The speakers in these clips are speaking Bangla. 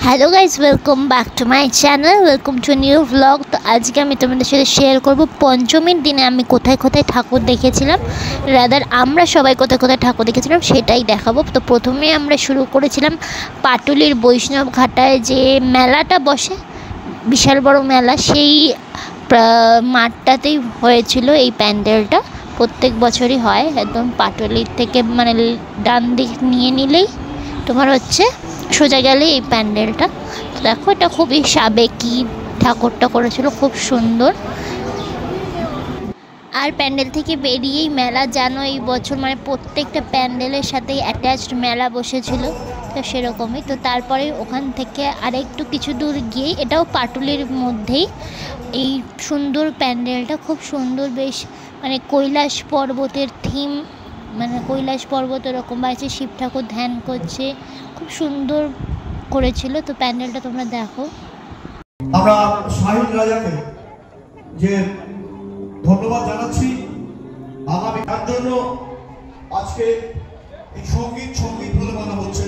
Hello guys, welcome back to my channel, welcome to new blog. তো আজকে আমি তোমাদের সাথে শেয়ার করব পঞ্চমীর দিনে আমি কোথায় কোথায় ঠাকুর দেখেছিলাম, রাদার আমরা সবাই কোথায় কোথায় ঠাকুর দেখেছিলাম সেটাই দেখাবো। তো প্রথমে আমরা শুরু করেছিলাম পাটুলির বৈষ্ণব ঘাটায় যে মেলাটা বসে, বিশাল বড় মেলা, সেই মাঠটাতেই হয়েছিল এই প্যান্ডেলটা। প্রত্যেক বছরই হয়, একদম পাটুলির থেকে মানে ডান দিক নিয়ে নিলেই তোমার হচ্ছে সোজা গেলে এই প্যান্ডেলটা। তো দেখো, এটা খুবই সাবেকি ঠাকুরটা করেছিল, খুব সুন্দর। আর প্যান্ডেল থেকে বেরিয়েই মেলা, জানো এই বছর মানে প্রত্যেকটা প্যান্ডেলের সাথেই অ্যাটাচড মেলা বসেছিল, তো সেরকমই। তো তারপরে ওখান থেকে আরেকটু কিছু দূর গিয়েই, এটাও পাটুলির মধ্যেই, এই সুন্দর প্যান্ডেলটা, খুব সুন্দর, বেশ মানে কৈলাস পর্বতের থিম, মানে কৈলাস পর্বত এরকম আছে, শিব ঠাকুর ধ্যান করছে, খুব সুন্দর করেছিল। তো প্যান্ডেলটা তোমরা দেখো। আমরা শাহিন রাজাকে যে ধন্যবাদ জানাচ্ছি আগামী তার জন্য আজকে এই সঙ্গীত বলে মানা হচ্ছে।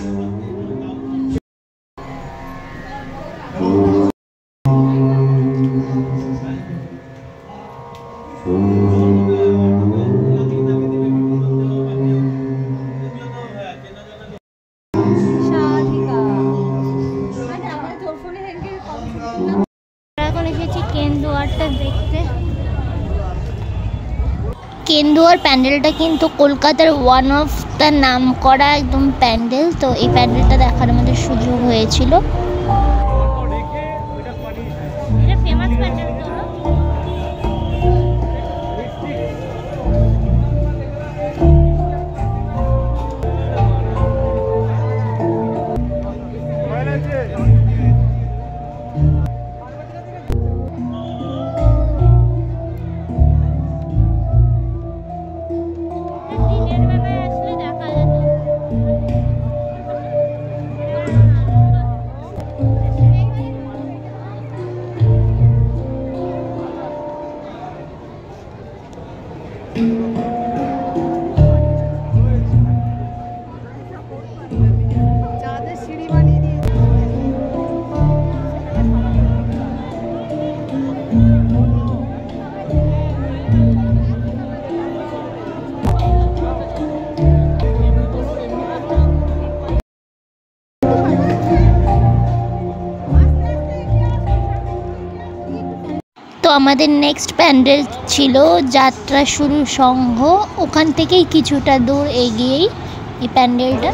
এখন এসেছি কেন্দুয়ারটা দেখতে। কেন্দুয়ার প্যান্ডেলটা কিন্তু কলকাতার ওয়ান অফ দ্য নাম করা একদম প্যান্ডেল। তো এই প্যান্ডেলটা দেখার আমাদের সুযোগ হয়েছিল। এটা ফেমাস প্যান্ডেল তো। তো আমাদের নেক্সট প্যান্ডেল ছিল যাত্রা শুরু সংঘ, ওখান থেকেই কিছুটা দূর এগিয়েই এই প্যান্ডেলটা।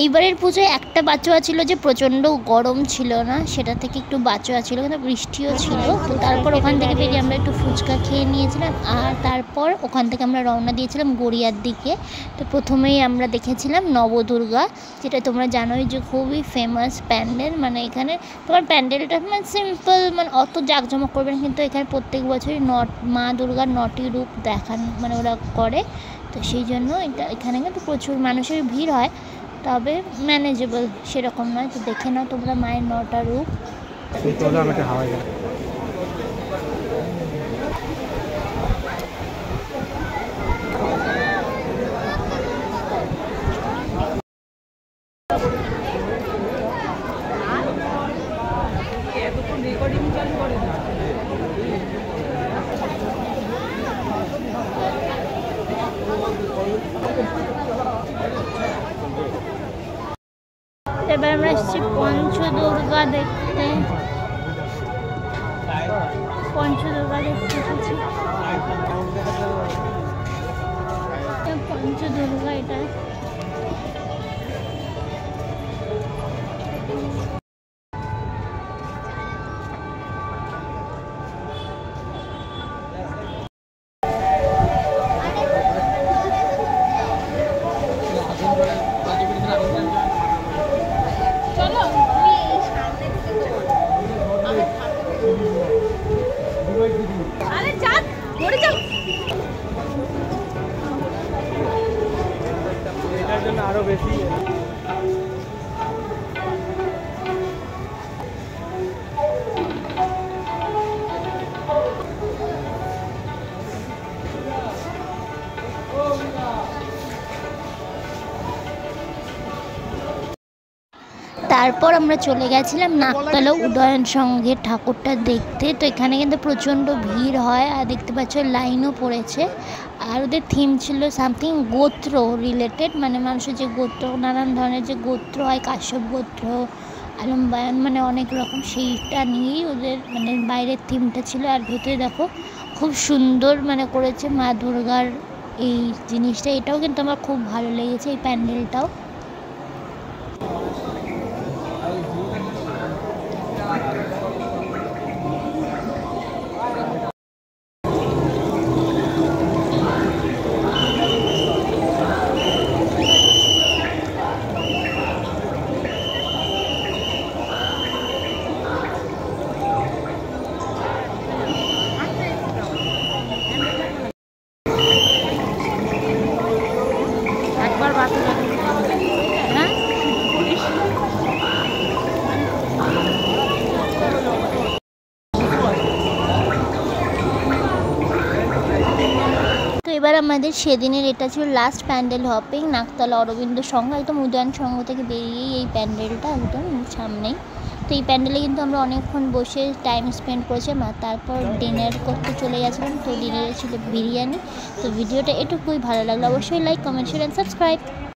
এইবারের পুজোয় একটা বাঁচোয়া ছিল যে প্রচণ্ড গরম ছিল না, সেটা থেকে একটু বাঁচোয়া ছিল, কিন্তু বৃষ্টিও ছিল। তো তারপর ওখান থেকে বেরিয়ে আমরা একটু ফুচকা খেয়ে নিয়েছিলাম, আর তারপর ওখান থেকে আমরা রওনা দিয়েছিলাম গড়িয়ার দিকে। তো প্রথমেই আমরা দেখেছিলাম নবদুর্গা, যেটা তোমরা জানোই যে খুবই ফেমাস প্যান্ডেল। মানে এখানে তোমার প্যান্ডেলটা মানে সিম্পল, মানে অত জাঁকজমক করবে না, কিন্তু এখানে প্রত্যেক বছরই মা দুর্গার 9টি রূপ দেখান মানে ওরা করে। তো সেই জন্য এখানে কিন্তু প্রচুর মানুষের ভিড় হয়, তবে ম্যানেজেবল সেরকম নয়। তো দেখে নাও তোমরা মায়ের 9টা রূপ। এবার আমরা এসেছি পঞ্চদুর্গা দেখতে, পঞ্চদুর্গা দেখতে এসেছি। এটা। আরো বেশি তারপর আমরা চলে গেছিলাম নাকতলা উদয়ন সংঘের ঠাকুরটা দেখতে। তো এখানে কিন্তু প্রচণ্ড ভিড় হয়, আর দেখতে পাচ্ছ লাইনও পড়েছে। আর ওদের থিম ছিল সামথিং গোত্র রিলেটেড, মানে মানুষের যে গোত্র, নানান ধরনের যে গোত্র হয়, কাশ্যপ গোত্র, আলম্বায়ন, মানে অনেক রকম, সেইটা নিয়েই ওদের মানে বাইরের থিমটা ছিল। আর ভেতরে দেখো খুব সুন্দর মানে করেছে মা দুর্গার এই জিনিসটা, এটাও কিন্তু আমার খুব ভালো লেগেছে, এই প্যান্ডেলটাও। তো এবার আমাদের সেদিনের এটা ছিল লাস্ট প্যান্ডেল হপিং, নাকতলা অরবিন্দ সংঘ, একদম উদয়ন সংঘ থেকে বেরিয়েই এই প্যান্ডেলটা একদম সামনেই। তো এই প্যান্ডেলে কিন্তু আমরা অনেকক্ষণ বসে টাইম স্পেন্ড করেছিলাম, আর তারপর ডিনার করতে চলে গেছিলাম। তো ডিনারে ছিল বিরিয়ানি। তো ভিডিওটা এটুকুই, ভালো লাগলো অবশ্যই like, comment, share and subscribe.